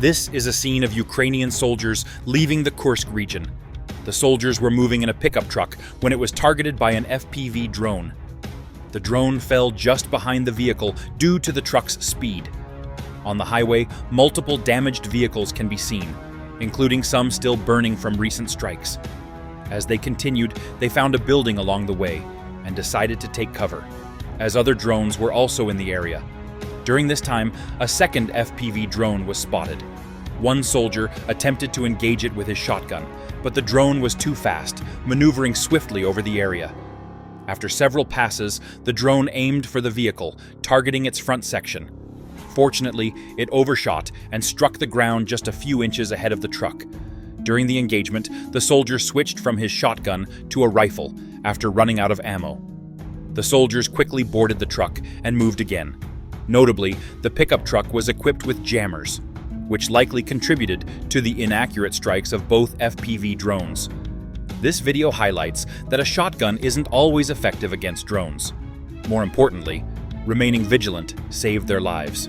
This is a scene of Ukrainian soldiers leaving the Kursk region. The soldiers were moving in a pickup truck when it was targeted by an FPV drone. The drone fell just behind the vehicle due to the truck's speed. On the highway, multiple damaged vehicles can be seen, including some still burning from recent strikes. As they continued, they found a building along the way and decided to take cover, as other drones were also in the area. During this time, a second FPV drone was spotted. One soldier attempted to engage it with his shotgun, but the drone was too fast, maneuvering swiftly over the area. After several passes, the drone aimed for the vehicle, targeting its front section. Fortunately, it overshot and struck the ground just a few inches ahead of the truck. During the engagement, the soldier switched from his shotgun to a rifle after running out of ammo. The soldiers quickly boarded the truck and moved again. Notably, the pickup truck was equipped with jammers, which likely contributed to the inaccurate strikes of both FPV drones. This video highlights that a shotgun isn't always effective against drones. More importantly, remaining vigilant saved their lives.